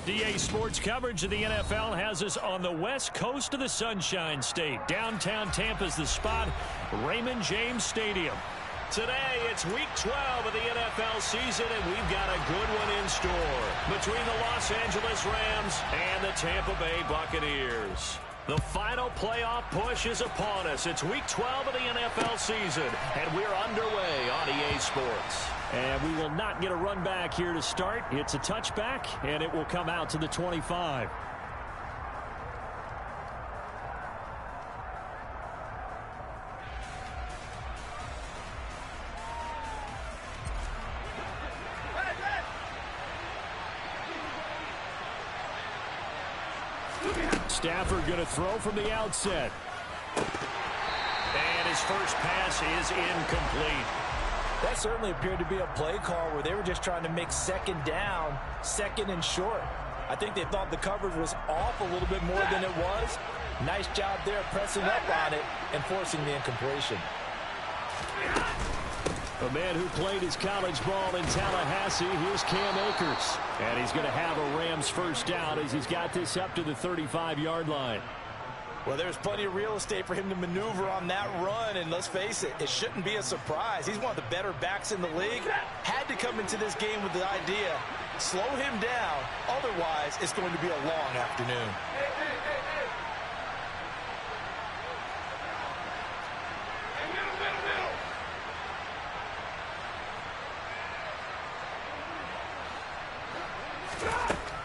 DA Sports coverage of the NFL has us on the west coast of the Sunshine State. Downtown Tampa's the spot, Raymond James Stadium. Today, it's Week 12 of the NFL season, and we've got a good one in store between the Los Angeles Rams and the Tampa Bay Buccaneers. The final playoff push is upon us. It's Week 12 of the NFL season, and we're underway on EA Sports. And we will not get a run back here to start. It's a touchback, and it will come out to the 25. Stafford going to throw from the outset. And his first pass is incomplete. That certainly appeared to be a play call where they were just trying to make second down, second and short. I think they thought the coverage was off a little bit more than it was. Nice job there pressing up on it and forcing the incompletion. A man who played his college ball in Tallahassee, here's Cam Akers. And he's going to have a Rams first down as he's got this up to the 35-yard line. Well, there's plenty of real estate for him to maneuver on that run, and let's face it, it shouldn't be a surprise. He's one of the better backs in the league. Had to come into this game with the idea, slow him down, otherwise it's going to be a long afternoon.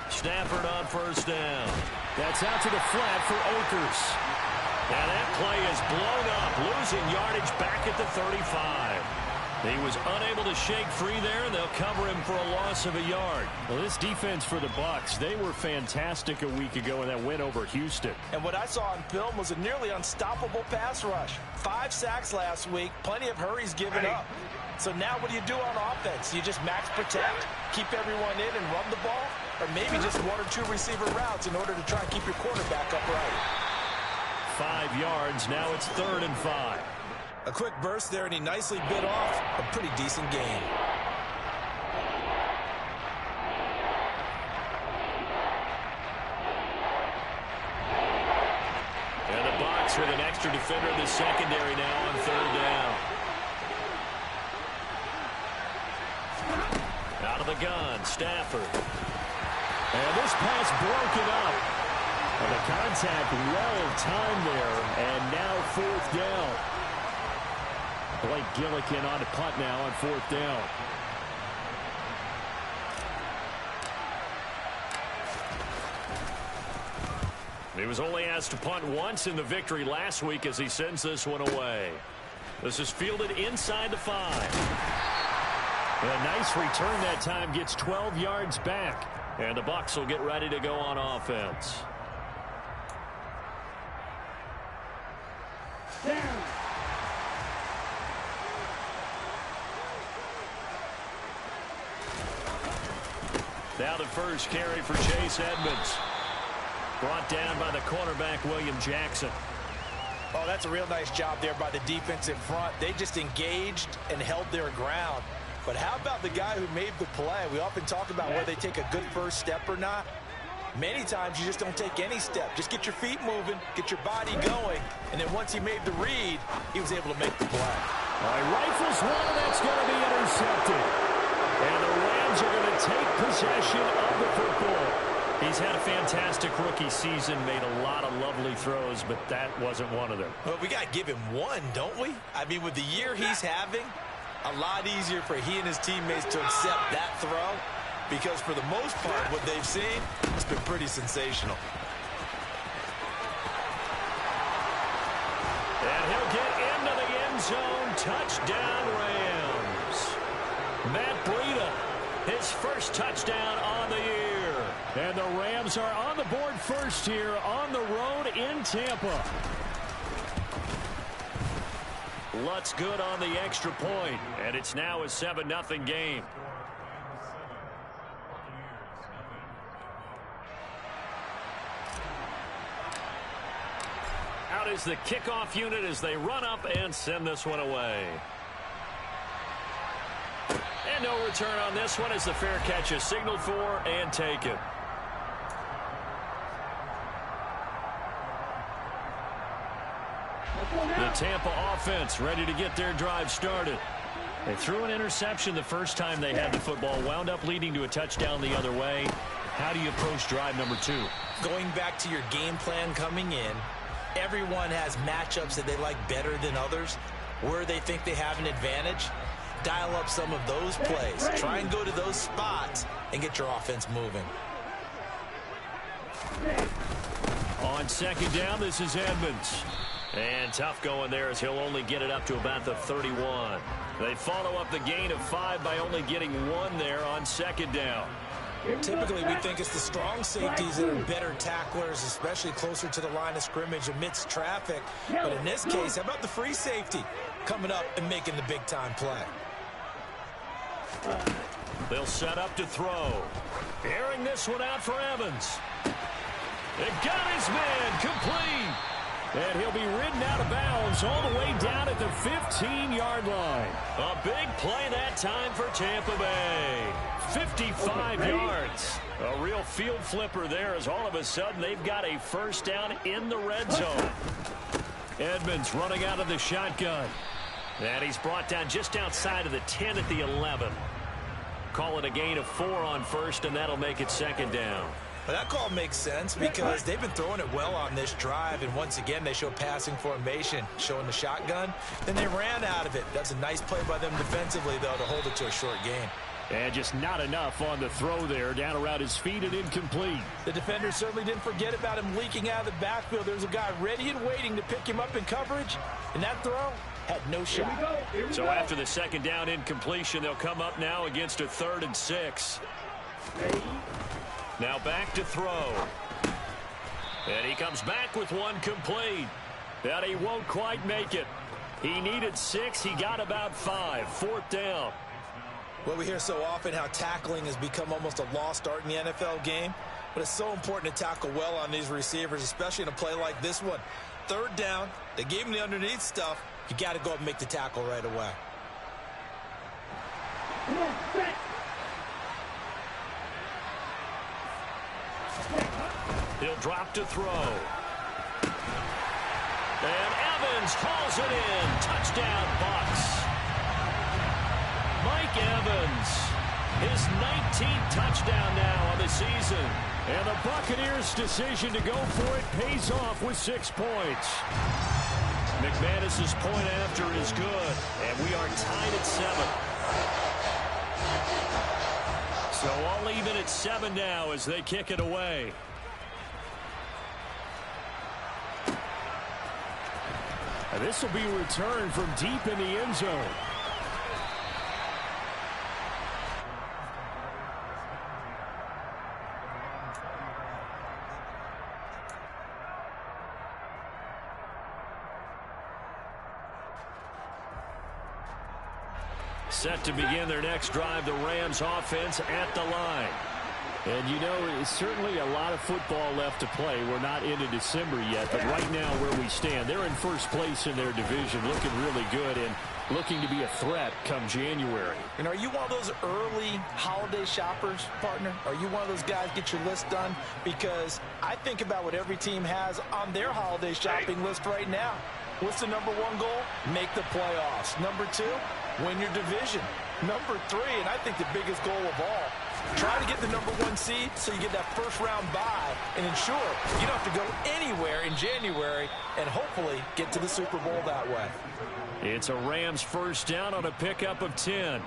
Stafford on first down. That's out to the flat for Akers. And that play is blown up, losing yardage back at the 35. He was unable to shake free there, and they'll cover him for a loss of a yard. Well, this defense for the Bucs, they were fantastic a week ago in that win over Houston. And what I saw on film was a nearly unstoppable pass rush. 5 sacks last week, plenty of hurries given up. So now what do you do on offense? You just max protect, keep everyone in and run the ball? Or maybe just 1 or 2 receiver routes in order to try and keep your quarterback upright. 5 yards, now it's 3rd and 5. A quick burst there, and he nicely bit off a pretty decent gain. And the Bucs with an extra defender in the secondary now on 3rd down. Out of the gun, Stafford. And this pass broken up. And the contact well timed there. And now 4th down. Blake Gillikin on the punt now on 4th down. He was only asked to punt once in the victory last week as he sends this one away. This is fielded inside the 5. And a nice return that time, gets 12 yards back. And the Bucs will get ready to go on offense. Down. Now the first carry for Chase Edmonds. Brought down by the cornerback, William Jackson. Oh, that's a real nice job there by the defense in front. They just engaged and held their ground. But how about the guy who made the play? We often talk about whether they take a good first step or not. Many times you just don't take any step. Just get your feet moving, get your body going, and then once he made the read, he was able to make the play. All right, rifles one, that's going to be intercepted. And the Rams are going to take possession of the football. He's had a fantastic rookie season, made a lot of lovely throws, but that wasn't one of them. Well, we got to give him one, don't we? I mean, with the year he's having, a lot easier for he and his teammates to accept that throw, because for the most part, what they've seen has been pretty sensational. And he'll get into the end zone. Touchdown, Rams. Matt Breida, his first touchdown on the year. And the Rams are on the board first here on the road in Tampa. Lutz good on the extra point, and it's now a 7-0 game. Out is the kickoff unit as they run up and send this one away. And no return on this one as the fair catch is signaled for and taken. The Tampa offense ready to get their drive started. They threw an interception the first time they had the football, wound up leading to a touchdown the other way. How do you approach drive number 2? Going back to your game plan coming in, everyone has matchups that they like better than others. Where they think they have an advantage, dial up some of those plays. Try and go to those spots and get your offense moving. On second down, this is Edmonds. And tough going there as he'll only get it up to about the 31. They follow up the gain of 5 by only getting 1 there on second down. Typically, we think it's the strong safeties that are better tacklers, especially closer to the line of scrimmage amidst traffic. But in this case, how about the free safety coming up and making the big-time play? They'll set up to throw. Airing this one out for Evans. It got his man complete. And he'll be ridden out of bounds all the way down at the 15-yard line. A big play that time for Tampa Bay. 55 yards. A real field flipper there as all of a sudden they've got a first down in the red zone. Edmonds running out of the shotgun. And he's brought down just outside of the 10 at the 11. Call it a gain of 4 on first, and that'll make it second down. Well, that call makes sense because they've been throwing it well on this drive, and once again they show passing formation, showing the shotgun. Then they ran out of it. That's a nice play by them defensively, though, to hold it to a short gain. And just not enough on the throw there, down around his feet and incomplete. The defender certainly didn't forget about him leaking out of the backfield. There's a guy ready and waiting to pick him up in coverage, and that throw had no shot. So after the second down incompletion, they'll come up now against a 3rd and 6. Now back to throw. And he comes back with one complete. But he won't quite make it. He needed 6. He got about 5. 4th down. Well, we hear so often how tackling has become almost a lost art in the NFL game. But it's so important to tackle well on these receivers, especially in a play like this one. 3rd down. They gave him the underneath stuff. You got to go up and make the tackle right away. He'll drop to throw. And Evans hauls it in. Touchdown, Bucs. Mike Evans, his 19th touchdown now on the season. And the Buccaneers' decision to go for it pays off with 6 points. McManus's point after is good, and we are tied at 7. So all even at 7 now as they kick it away. And this will be returned from deep in the end zone. Set to begin their next drive, the Rams offense at the line. And, you know, it's certainly a lot of football left to play. We're not into December yet, but right now where we stand, they're in first place in their division, looking really good and looking to be a threat come January. And are you one of those early holiday shoppers, partner? Are you one of those guys get your list done? Because I think about what every team has on their holiday shopping list right now. What's the number 1 goal? Make the playoffs. Number 2, win your division. Number 3, and I think the biggest goal of all, try to get the number 1 seed so you get that first-round bye and ensure you don't have to go anywhere in January and hopefully get to the Super Bowl that way. It's a Rams first down on a pickup of 10.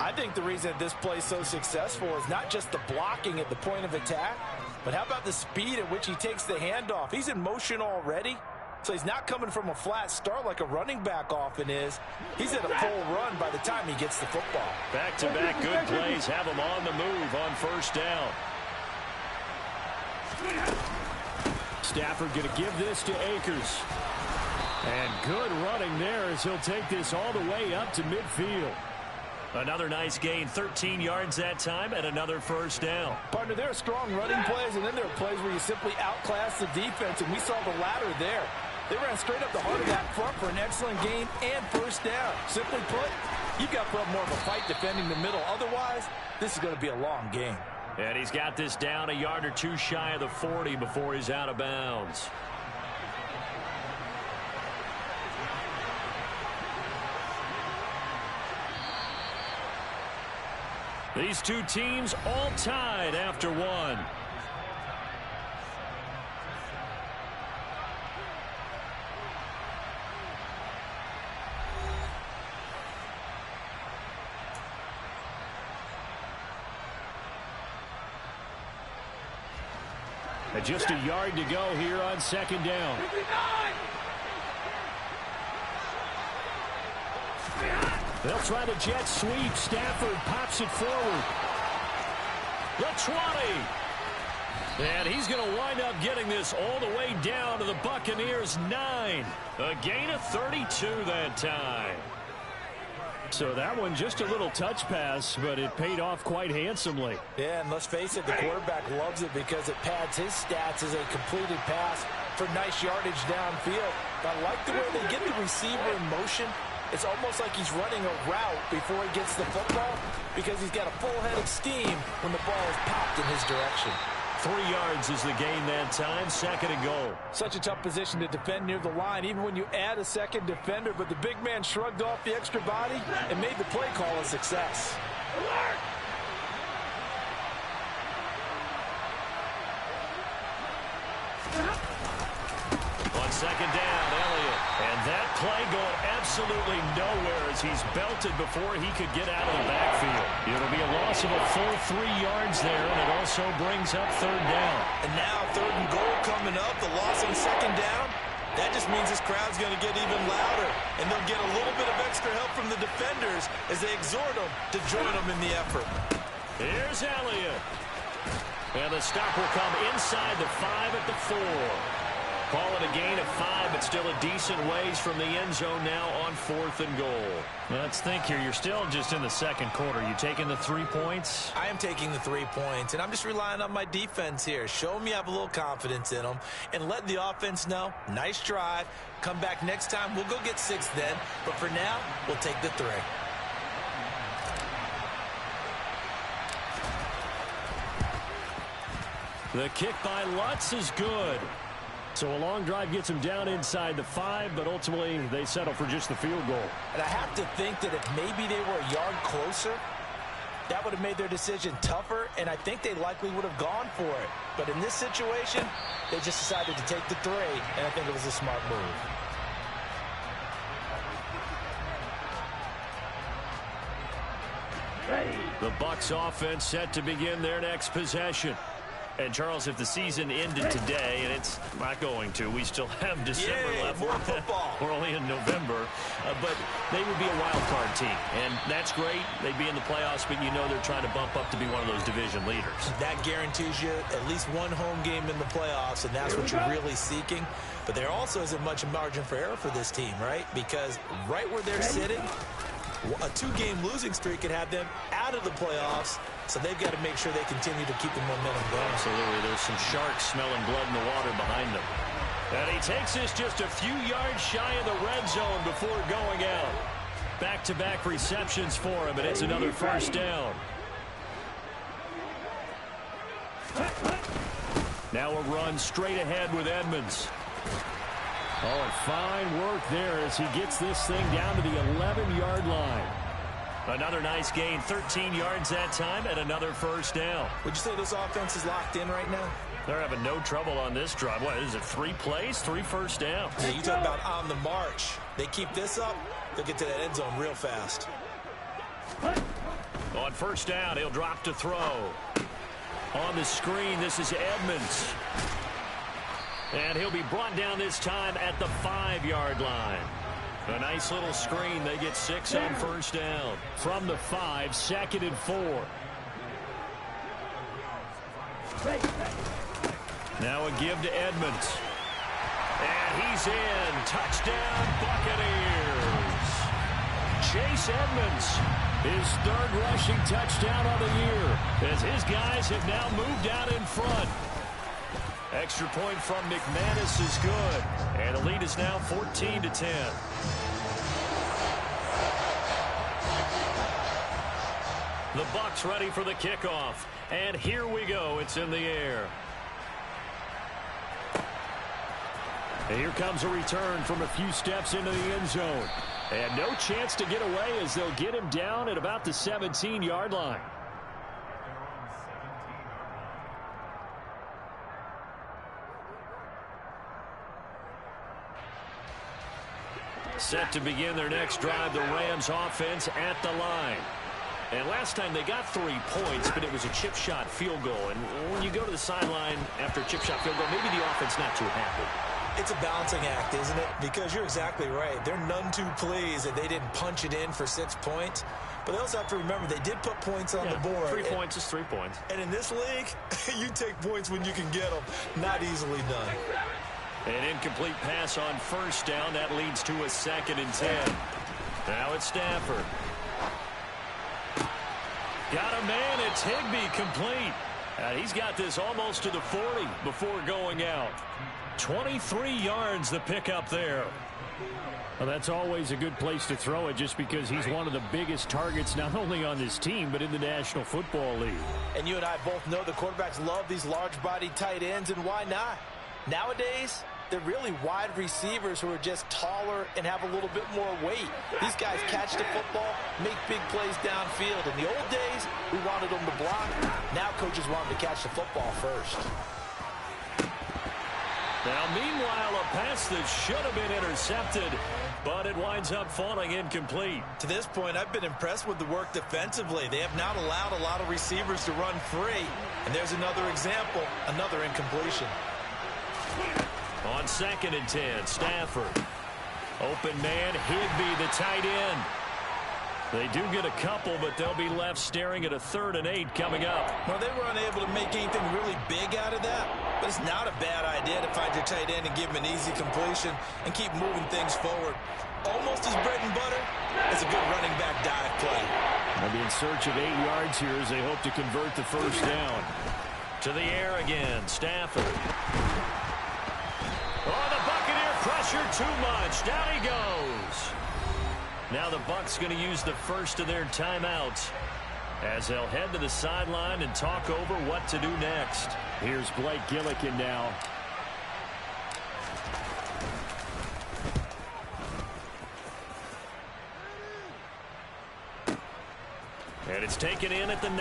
I think the reason that this play is so successful is not just the blocking at the point of attack, but how about the speed at which he takes the handoff? He's in motion already. So he's not coming from a flat start like a running back often is. He's at a full run by the time he gets the football. Back-to-back good plays have him on the move on first down. Stafford going to give this to Akers. And good running there as he'll take this all the way up to midfield. Another nice gain, 13 yards that time, and another first down. Partner, there are strong running plays, and then there are plays where you simply outclass the defense, and we saw the latter there. They ran straight up the heart of that front for an excellent gain and first down. Simply put, you've got to put up more of a fight defending the middle. Otherwise, this is going to be a long game. And he's got this down a yard or 2 shy of the 40 before he's out of bounds. These two teams all tied after one. And just a yard to go here on second down. They'll try the jet sweep. Stafford pops it forward. The 20. And he's going to wind up getting this all the way down to the Buccaneers' 9. A gain of 32 that time. So that one just a little touch pass, but it paid off quite handsomely. Yeah, and let's face it, the quarterback loves it because it pads his stats as a completed pass for nice yardage downfield. I like the way they get the receiver in motion. It's almost like he's running a route before he gets the football because he's got a full head of steam when the ball is popped in his direction. 3 yards is the gain that time, second and goal. Such a tough position to defend near the line, even when you add a second defender, but the big man shrugged off the extra body and made the play call a success. On second down, Elliott. And that play going absolutely nowhere as he's belted before he could get out of the backfield. It'll be a loss of a full 3 yards there, and it also brings up third down. And now third and goal coming up, the loss on second down. That just means this crowd's going to get even louder, and they'll get a little bit of extra help from the defenders as they exhort them to join them in the effort. Here's Elliott. And the stop will come inside the 5 at the 4. Call it a gain of 5, but still a decent ways from the end zone now on 4th and goal. Let's think here. You're still just in the second quarter. You taking the 3 points? I am taking the 3 points, and I'm just relying on my defense here. Show me I have a little confidence in them, and let the offense know, nice drive. Come back next time. We'll go get 6 then, but for now, we'll take the 3. The kick by Lutz is good. So a long drive gets him down inside the 5, but ultimately they settle for just the field goal. And I have to think that if maybe they were a yard closer, that would have made their decision tougher, and I think they likely would have gone for it. But in this situation, they just decided to take the 3, and I think it was a smart move. The Bucs offense set to begin their next possession. And, Charles, if the season ended today, and it's not going to, we still have December left. More football. We're only in November. But they would be a wild card team. And that's great. They'd be in the playoffs, but you know they're trying to bump up to be one of those division leaders. That guarantees you at least one home game in the playoffs, and that's what you're really seeking. But there also isn't much margin for error for this team, right? Because right where they're sitting, a 2-game losing streak could have them out of the playoffs, so they've got to make sure they continue to keep the momentum going. Absolutely. There's some sharks smelling blood in the water behind them. And he takes this just a few yards shy of the red zone before going out. Back-to-back receptions for him, and it's another first down. Now a run straight ahead with Edmonds. Oh, and fine work there as he gets this thing down to the 11-yard line. Another nice gain, 13 yards that time, and another first down. Would you say this offense is locked in right now? They're having no trouble on this drive. What is it, 3 plays, 3 first downs? Yeah, you talk about on the march. They keep this up, they'll get to that end zone real fast. On first down, he'll drop to throw. On the screen, this is Edmonds. And he'll be brought down this time at the 5-yard line. A nice little screen. They get 6 on first down. From the 5, 2nd and 4. Now a give to Edmonds. And he's in. Touchdown, Buccaneers. Chase Edmonds, his 3rd rushing touchdown of the year, as his guys have now moved out in front. Extra point from McManus is good. And the lead is now 14-10. The Bucs ready for the kickoff. And here we go. It's in the air. And here comes a return from a few steps into the end zone. And no chance to get away as they'll get him down at about the 17-yard line. Set to begin their next drive, the Rams offense at the line. And last time they got 3 points, but it was a chip shot field goal. And when you go to the sideline after a chip shot field goal, maybe the offense not too happy. It's a balancing act, isn't it? Because you're exactly right. They're none too pleased that they didn't punch it in for 6 points. But they also have to remember they did put points on the board. 3 points is 3 points. And in this league, you take points when you can get them. Not easily done. An incomplete pass on first down. That leads to a 2nd and 10. Now it's Stafford. Got a man. It's Higbee complete. He's got this almost to the 40 before going out. 23 yards the pickup there. Well, that's always a good place to throw it just because he's one of the biggest targets not only on this team but in the National Football League. And you and I both know the quarterbacks love these large-bodied tight ends, and why not? Nowadays, they're really wide receivers who are just taller and have a little bit more weight. These guys catch the football, make big plays downfield. In the old days, we wanted them to block. Now coaches want them to catch the football first. Now, meanwhile, a pass that should have been intercepted, but it winds up falling incomplete. To this point, I've been impressed with the work defensively. They have not allowed a lot of receivers to run free. And there's another example, another incompletion. On 2nd and 10, Stafford. Open man, Higbee, the tight end. They do get a couple, but they'll be left staring at a 3rd and 8 coming up. Well, they were unable to make anything really big out of that, but it's not a bad idea to find your tight end and give him an easy completion and keep moving things forward. Almost as bread and butter as a good running back dive play. They'll be in search of 8 yards here as they hope to convert the first down. To the air again, Stafford. Oh, the Buccaneer pressure too much. Down he goes. Now the Bucs going to use the first of their timeouts as they'll head to the sideline and talk over what to do next. Here's Blake Gillikin now. And it's taken in at the 9.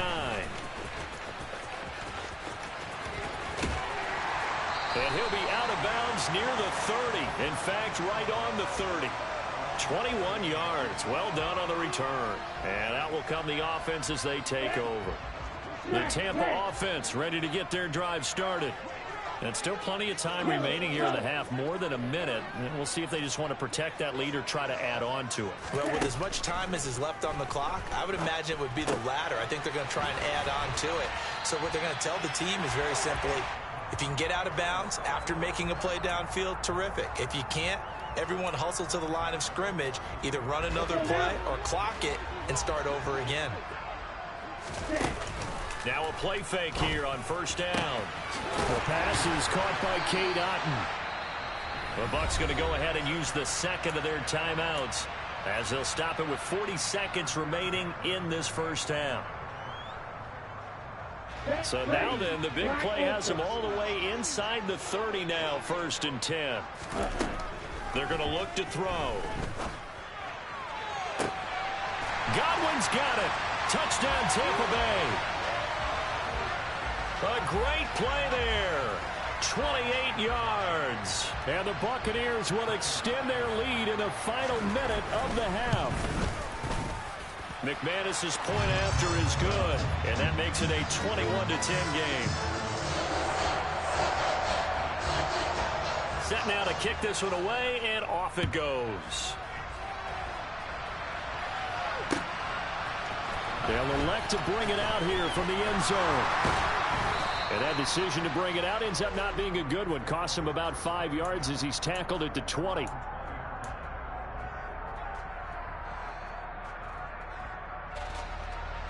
And he'll be out of bounds near the 30. In fact, right on the 30. 21 yards. Well done on the return. And out will come the offense as they take over. The Tampa offense ready to get their drive started. And still plenty of time remaining here in the half, more than a minute. And we'll see if they just want to protect that lead or try to add on to it. Well, with as much time as is left on the clock, I would imagine it would be the latter. I think they're going to try and add on to it. So what they're going to tell the team is very simply, if you can get out of bounds after making a play downfield, terrific. If you can't, everyone hustle to the line of scrimmage, either run another play or clock it and start over again. Now a play fake here on first down. The pass is caught by Cade Otton. The Bucs going to go ahead and use the 2nd of their timeouts as they'll stop it with 40 seconds remaining in this first half. So now then, the big play has them all the way inside the 30 now, 1st and 10. They're going to look to throw. Godwin's got it. Touchdown, Tampa Bay. A great play there. 28 yards. And the Buccaneers will extend their lead in the final minute of the half. McManus's point after is good, and that makes it a 21-10 game. Set now to kick this one away, and off it goes. They'll elect to bring it out here from the end zone. And that decision to bring it out ends up not being a good one. Costs him about 5 yards as he's tackled at the 20.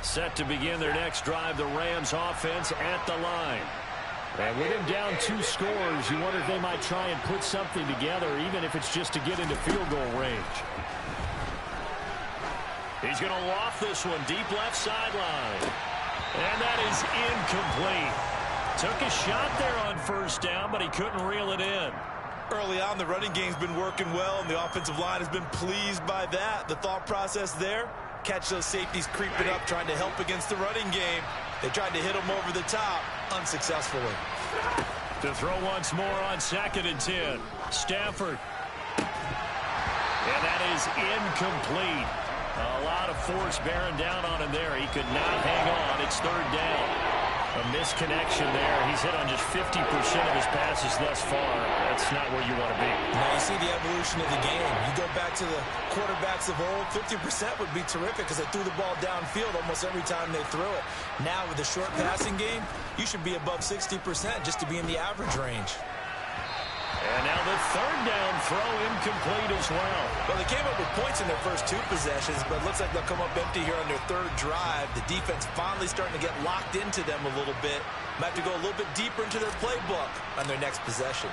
Set to begin their next drive, the Rams offense at the line. And with him down 2 scores, you wonder if they might try and put something together, even if it's just to get into field goal range. He's going to loft this one deep left sideline. And that is incomplete. Took a shot there on first down, but he couldn't reel it in. Early on, the running game's been working well, and the offensive line has been pleased by that. The thought process there, catch those safeties creeping up, trying to help against the running game. They tried to hit them over the top, unsuccessfully. To throw once more on 2nd and 10. Stafford. And that is incomplete. A lot of force bearing down on him there. He could not hang on. It's third down. A misconnection there. He's hit on just 50% of his passes thus far. That's not where you want to be. Now you see the evolution of the game. You go back to the quarterbacks of old, 50% would be terrific because they threw the ball downfield almost every time they threw it. Now with the short passing game, you should be above 60% just to be in the average range. And now the third down throw incomplete as well. Well, they came up with points in their first 2 possessions, but it looks like they'll come up empty here on their third drive. The defense finally starting to get locked into them a little bit. Might have to go a little bit deeper into their playbook on their next possession.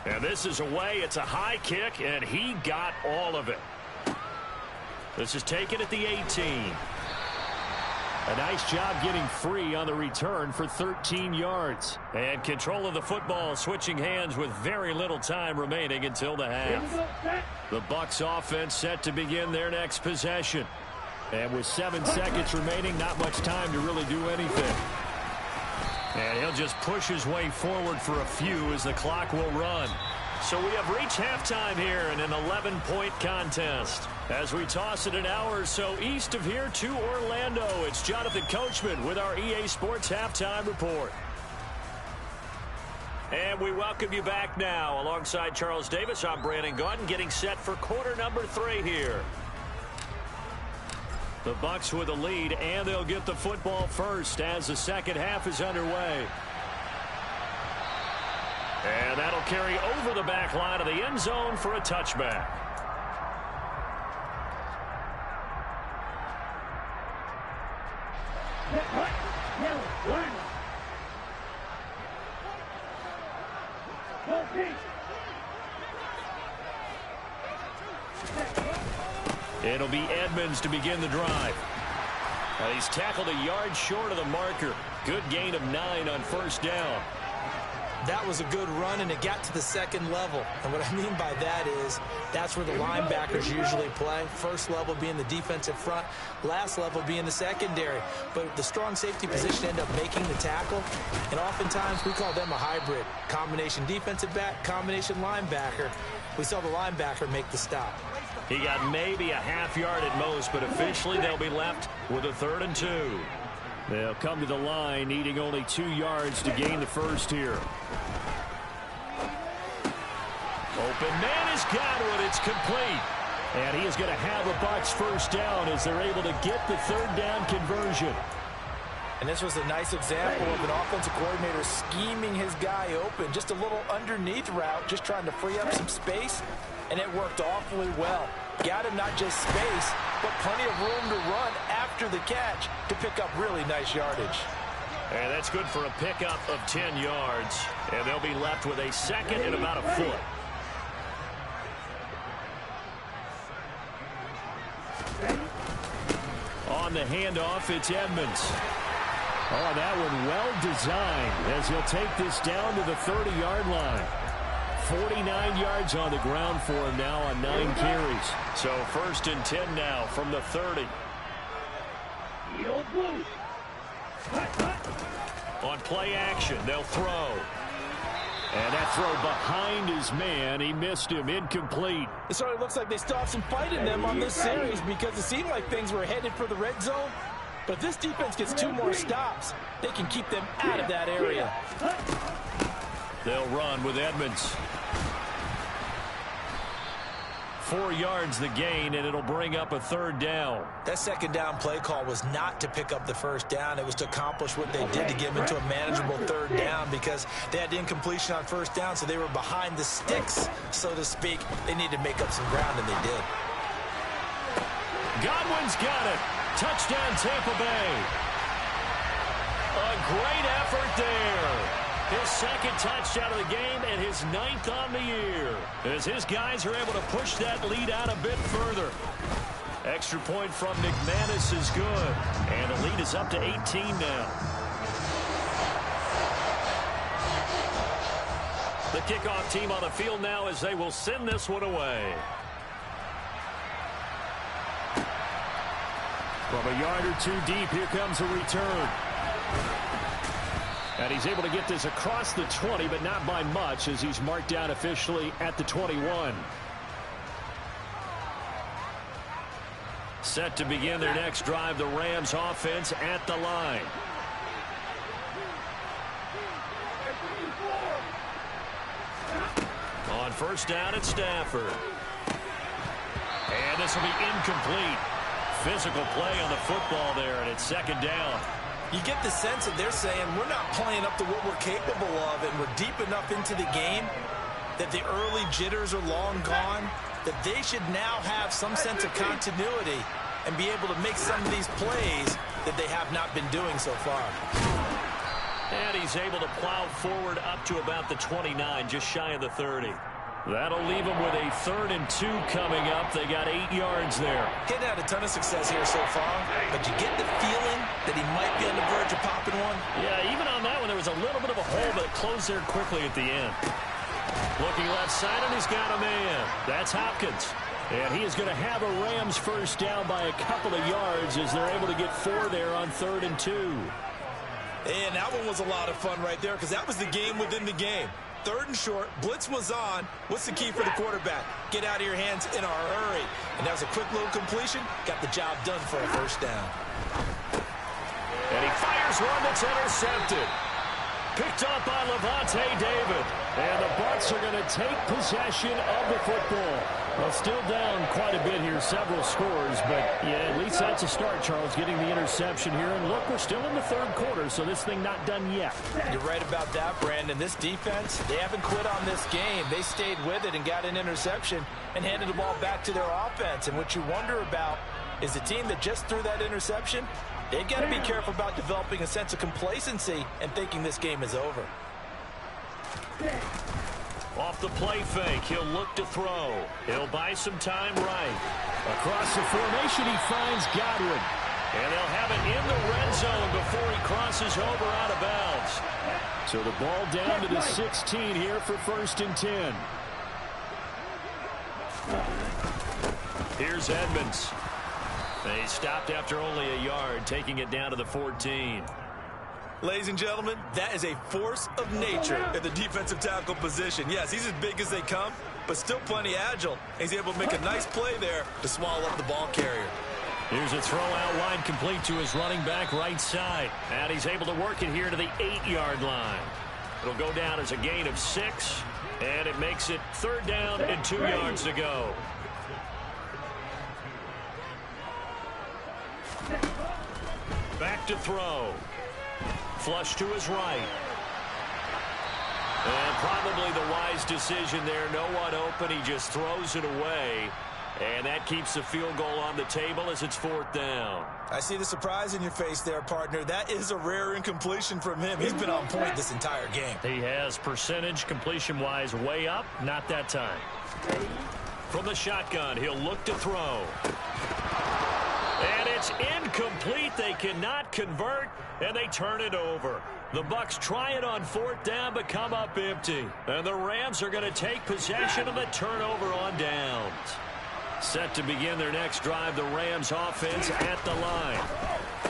And this is away. It's a high kick, and he got all of it. This is taken at the 18. A nice job getting free on the return for 13 yards. And control of the football switching hands with very little time remaining until the half. The Bucs offense set to begin their next possession. And with 7 seconds remaining, not much time to really do anything. And he'll just push his way forward for a few as the clock will run. So we have reached halftime here in an 11-point contest. As we toss it an hour or so east of here to Orlando, it's Jonathan Coachman with our EA Sports Halftime Report. And we welcome you back now. Alongside Charles Davis, I'm Brandon Gaudin, getting set for quarter number 3 here. The Bucs with a lead, and they'll get the football first as the second half is underway. And that'll carry over the back line of the end zone for a touchback. It'll be Edmonds to begin the drive. He's tackled a yard short of the marker. Good gain of 9 on first down. That was a good run, and it got to the second level. And what I mean by that is that's where the linebackers usually play. First level being the defensive front, last level being the secondary. But the strong safety position end up making the tackle, and oftentimes we call them a hybrid. Combination defensive back, combination linebacker. We saw the linebacker make the stop. He got maybe a half yard at most, but officially they'll be left with a 3rd and 2. They'll come to the line needing only 2 yards to gain the first here. Open man has got it. It's complete. And he is going to have a Bucs first down as they're able to get the 3rd down conversion. And this was a nice example of an offensive coordinator scheming his guy open. Just a little underneath route, just trying to free up some space. And it worked awfully well. Got him not just space, but plenty of room to run after the catch to pick up really nice yardage. And that's good for a pickup of 10 yards. And they'll be left with a 2nd and about a foot. On the handoff, it's Edmonds. Oh, that one well designed as he'll take this down to the 30-yard line. 49 yards on the ground for him now on 9 carries. So 1st and 10 now from the 30. On play action, they'll throw. And that throw behind his man, he missed him, incomplete. It certainly looks like they still have some fight in them on this series because it seemed like things were headed for the red zone. But if this defense gets 2 more stops, they can keep them out of that area. They'll run with Edmonds. 4 yards the gain, and it'll bring up a 3rd down. That 2nd down play call was not to pick up the 1st down. It was to accomplish what they did to get them into a manageable 3rd down because they had incompletion on 1st down, so they were behind the sticks, so to speak. They needed to make up some ground, and they did. Godwin's got it. Touchdown, Tampa Bay. A great effort there. His 2nd touchdown of the game and his 9th on the year. As his guys are able to push that lead out a bit further. Extra point from McManus is good. And the lead is up to 18 now. The kickoff team on the field now as they will send this one away. From a yard or 2 deep, here comes a return. And he's able to get this across the 20, but not by much, as he's marked down officially at the 21. Set to begin their next drive, the Rams offense at the line. On first down, it's Stafford. And this will be incomplete. Physical play on the football there, and it's second down. You get the sense that they're saying we're not playing up to what we're capable of, and we're deep enough into the game that the early jitters are long gone, that they should now have some sense of continuity and be able to make some of these plays that they have not been doing so far. And he's able to plow forward up to about the 29, just shy of the 30. That'll leave them with a 3rd and 2 coming up. They got 8 yards there. He's had a ton of success here so far, but you get the feeling that he might be on the verge of popping one. Yeah, even on that one, there was a little bit of a hole, but it closed there quickly at the end. Looking left side, and he's got a man. That's Hopkins. And he is going to have a Rams first down by a couple of yards as they're able to get 4 there on 3rd and 2. And that one was a lot of fun right there because that was the game within the game. 3rd and short, blitz was on. What's the key for the quarterback? Get out of your hands in a hurry. And that was a quick little completion. Got the job done for a first down. And he fires one that's intercepted. Picked up by Levante David. And the Bucs are going to take possession of the football. Well, still down quite a bit here, several scores, but yeah, at least that's a start, Charles, getting the interception here. And look, we're still in the 3rd quarter, so this thing not done yet. You're right about that, Brandon. This defense, they haven't quit on this game. They stayed with it and got an interception and handed the ball back to their offense. And what you wonder about is the team that just threw that interception, they've got to be careful about developing a sense of complacency and thinking this game is over. Off the play fake, he'll look to throw. He'll buy some time right. Across the formation, he finds Godwin. And they'll have it in the red zone before he crosses over out of bounds. So the ball down to the 16 here for 1st and 10. Here's Edmonds. They stopped after only a yard, taking it down to the 14. Ladies and gentlemen, that is a force of nature at the defensive tackle position. Yes, he's as big as they come, but still plenty agile. He's able to make a nice play there to swallow up the ball carrier. Here's a throw out wide complete to his running back right side. And he's able to work it here to the 8-yard line. It'll go down as a gain of 6, and it makes it 3rd down and 2 yards to go. Back to throw. Flush to his right. And probably the wise decision there. No one open. He just throws it away. And that keeps the field goal on the table as it's 4th down. I see the surprise in your face there, partner. That is a rare incompletion from him. He's been on point this entire game. He has percentage completion-wise way up. Not that time. From the shotgun, he'll look to throw. And it's incomplete. They cannot convert, and they turn it over. The Bucs try it on 4th down, but come up empty. And the Rams are going to take possession of the turnover on downs. Set to begin their next drive, the Rams offense at the line.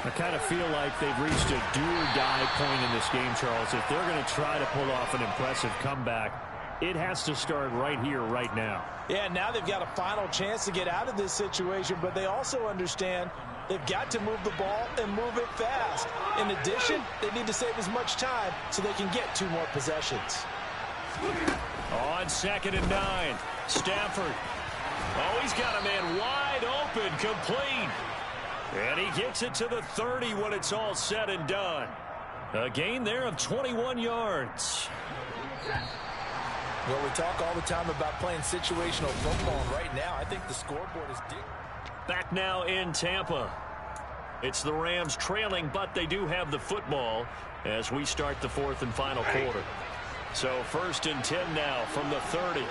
I kind of feel like they've reached a do-or-die point in this game, Charles. If they're going to try to pull off an impressive comeback, it has to start right here, right now. Yeah, now they've got a final chance to get out of this situation, but they also understand they've got to move the ball and move it fast. In addition, they need to save as much time so they can get 2 more possessions. On 2nd and 9, Stafford. Oh, he's got a man wide open, complete. And he gets it to the 30 when it's all said and done. A gain there of 21 yards. Well, we talk all the time about playing situational football, and right now I think the scoreboard is deep. Back now in Tampa. It's the Rams trailing, but they do have the football as we start the 4th and final quarter. So 1st and 10 now from the 30.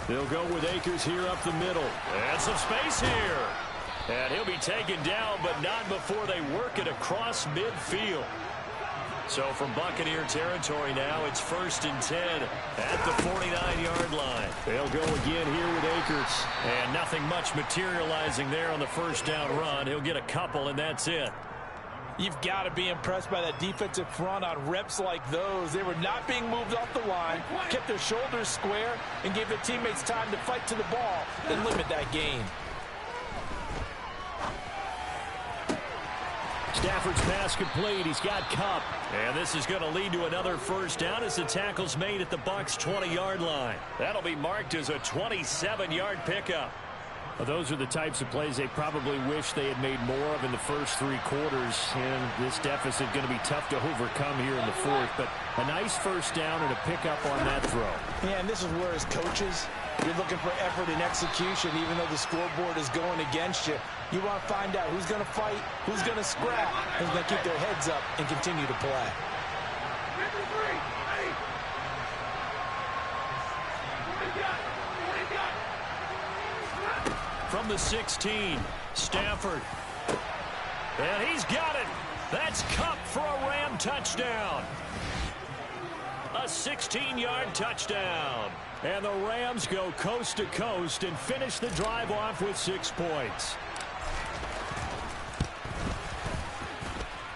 They'll go with Akers here up the middle. And some space here. And he'll be taken down, but not before they work it across midfield. So from Buccaneer territory now, it's 1st and 10 at the 49-yard line. They'll go again here with Akers. And nothing much materializing there on the 1st down run. He'll get a couple, and that's it. You've got to be impressed by that defensive front on reps like those. They were not being moved off the line, kept their shoulders square, and gave their teammates time to fight to the ball and limit that gain. Stafford's pass complete. He's got Kupp. And this is going to lead to another first down as the tackle's made at the Bucs' 20-yard line. That'll be marked as a 27-yard pickup. Well, those are the types of plays they probably wish they had made more of in the first 3 quarters. And this deficit going to be tough to overcome here in the fourth. But a nice first down and a pickup on that throw. Yeah, and this is where as coaches, you're looking for effort and execution, even though the scoreboard is going against you. You want to find out who's going to fight, who's going to scrap, who's going to keep their heads up and continue to play. From the 16, Stafford. And he's got it. That's Kupp for a Ram touchdown. A 16-yard touchdown. And the Rams go coast to coast and finish the drive off with 6 points.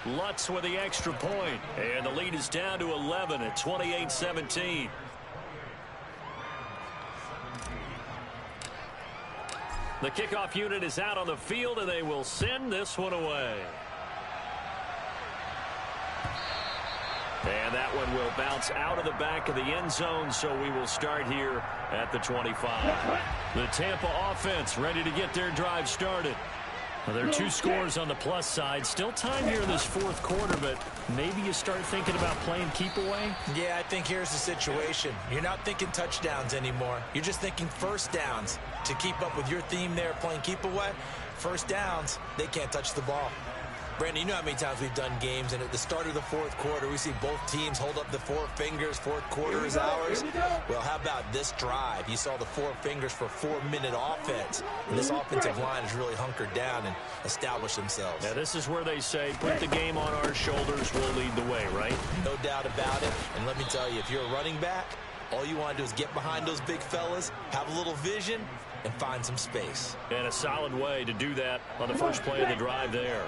Lutz with the extra point. And the lead is down to 11 at 28-17. The kickoff unit is out on the field, and they will send this one away. And that one will bounce out of the back of the end zone, so we will start here at the 25. The Tampa offense ready to get their drive started. Well, there are 2 scores on the plus side. Still time here in this fourth quarter, but maybe you start thinking about playing keep away? Yeah, I think here's the situation. You're not thinking touchdowns anymore. You're just thinking first downs. To keep up with your theme there, playing keep away, first downs, they can't touch the ball. Brandon, you know how many times we've done games, and at the start of the fourth quarter, we see both teams hold up the 4 fingers, fourth quarter is ours. Well, how about this drive? You saw the 4 fingers for 4-minute offense, and this offensive line has really hunkered down and established themselves. Now, this is where they say, put the game on our shoulders, we'll lead the way, right? No doubt about it, and let me tell you, if you're a running back, all you want to do is get behind those big fellas, have a little vision, and find some space. And a solid way to do that on the first play of the drive there.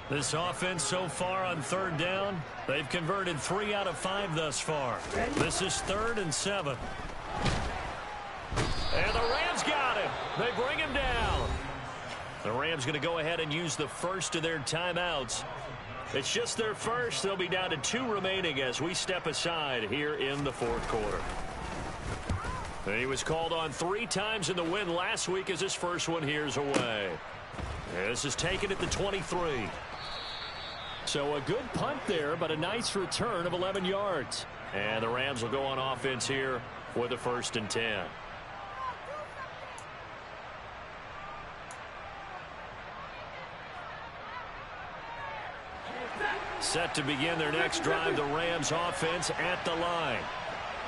This offense so far on third down, they've converted 3 out of 5 thus far. This is 3rd and 7. And the Rams got him. They bring him down. The Rams going to go ahead and use the first of their timeouts. It's just their first. They'll be down to 2 remaining as we step aside here in the fourth quarter. And he was called on 3 times in the win last week as his first one here's away. This is taken at the 23. So a good punt there, but a nice return of 11 yards. And the Rams will go on offense here with a 1st and 10. Set to begin their next drive, the Rams offense at the line.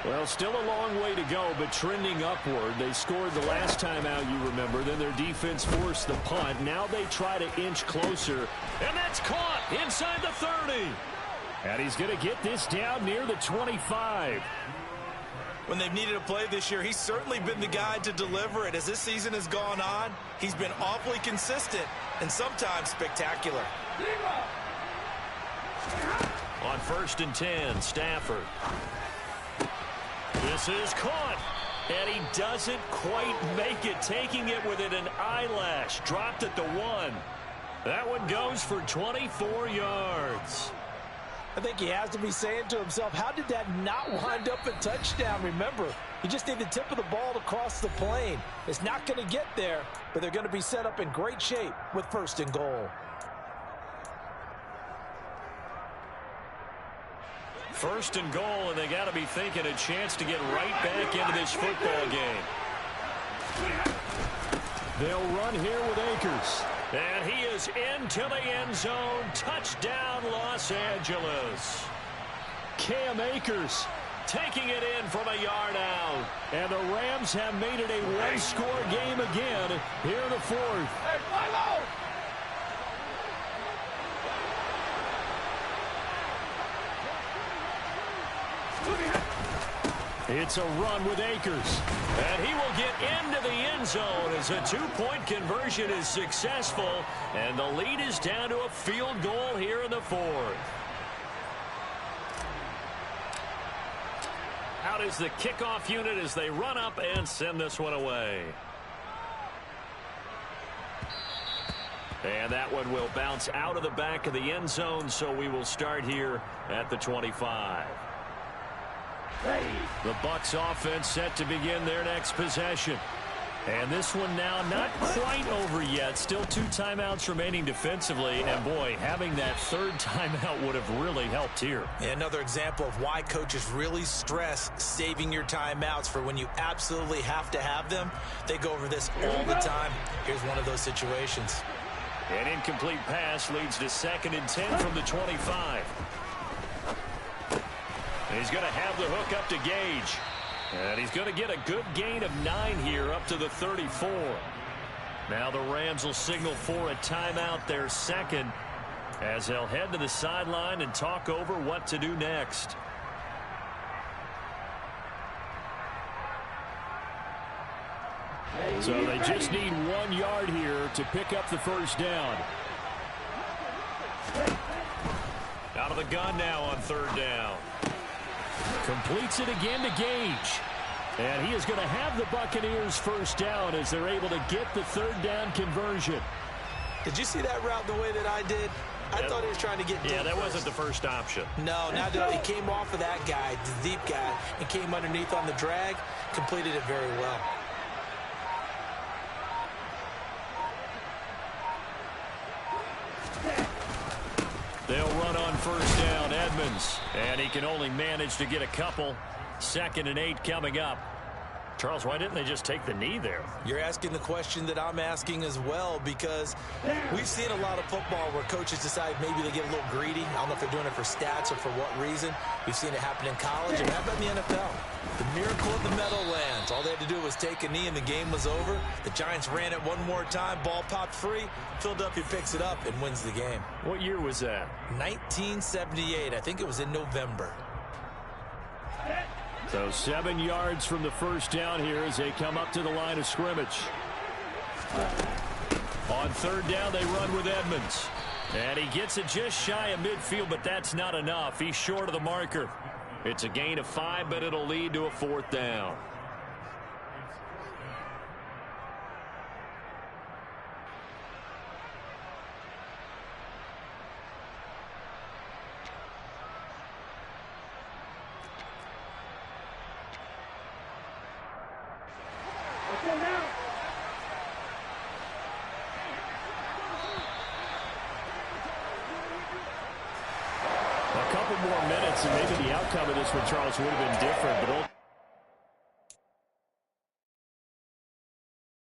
Well, still a long way to go, but trending upward. They scored the last time out, you remember. Then their defense forced the punt. Now they try to inch closer. And that's caught inside the 30. And he's going to get this down near the 25. When they've needed a play this year, he's certainly been the guy to deliver it. As this season has gone on, he's been awfully consistent and sometimes spectacular. On 1st and 10, Stafford. This is caught, and he doesn't quite make it, taking it within an eyelash. Dropped at the 1. That one goes for 24 yards. I think he has to be saying to himself, how did that not wind up a touchdown? Remember, you just need the tip of the ball to cross the plane. It's not going to get there, but they're going to be set up in great shape with 1st and goal. 1st and goal, and they got to be thinking a chance to get right back into this football game. They'll run here with Akers. And he is into the end zone. Touchdown, Los Angeles. Cam Akers taking it in from a yard out. And the Rams have made it a 1-score game again here in the fourth. Hey, Milo! It's a run with Akers. And he will get into the end zone as a two-point conversion is successful. And the lead is down to a field goal here in the fourth. Out is the kickoff unit as they run up and send this one away. And that one will bounce out of the back of the end zone, so we will start here at the 25. The Bucs offense set to begin their next possession. And this one now not quite over yet. Still 2 timeouts remaining defensively. And, boy, having that third timeout would have really helped here. Another example of why coaches really stress saving your timeouts for when you absolutely have to have them. They go over this all the time. Here's one of those situations. An incomplete pass leads to 2nd and 10 from the 25. And he's going to have the hook up to Gage. And he's going to get a good gain of 9 here up to the 34. Now the Rams will signal for a timeout, their second, as they'll head to the sideline and talk over what to do next. So they just need 1 yard here to pick up the first down. Out of the gun now on 3rd down. Completes it again to Gage. And he is going to have the Buccaneers first down as they're able to get the 3rd down conversion. Did you see that route the way that I did? I thought he was trying to get Yeah, that first. wasn't the first option. No, he came off of that guy, the deep guy, and came underneath on the drag, completed it very well. They'll run on first down, Edmonds. And he can only manage to get a couple. 2nd and 8 coming up. Charles, why didn't they just take the knee there? You're asking the question that I'm asking as well, because we've seen a lot of football where coaches decide maybe they get a little greedy. I don't know if they're doing it for stats or for what reason. We've seen it happen in college, and how about in the NFL? The miracle of the Meadowlands. All they had to do was take a knee, and the game was over. The Giants ran it one more time. Ball popped free. Philadelphia picks it up and wins the game. What year was that? 1978. I think it was in November. So 7 yards from the first down here as they come up to the line of scrimmage. On 3rd down, they run with Edmonds. And he gets it just shy of midfield, but that's not enough. He's short of the marker. It's a gain of 5, but it'll lead to a 4th down. A couple more minutes and maybe the outcome of this one, Charles, would have been different, but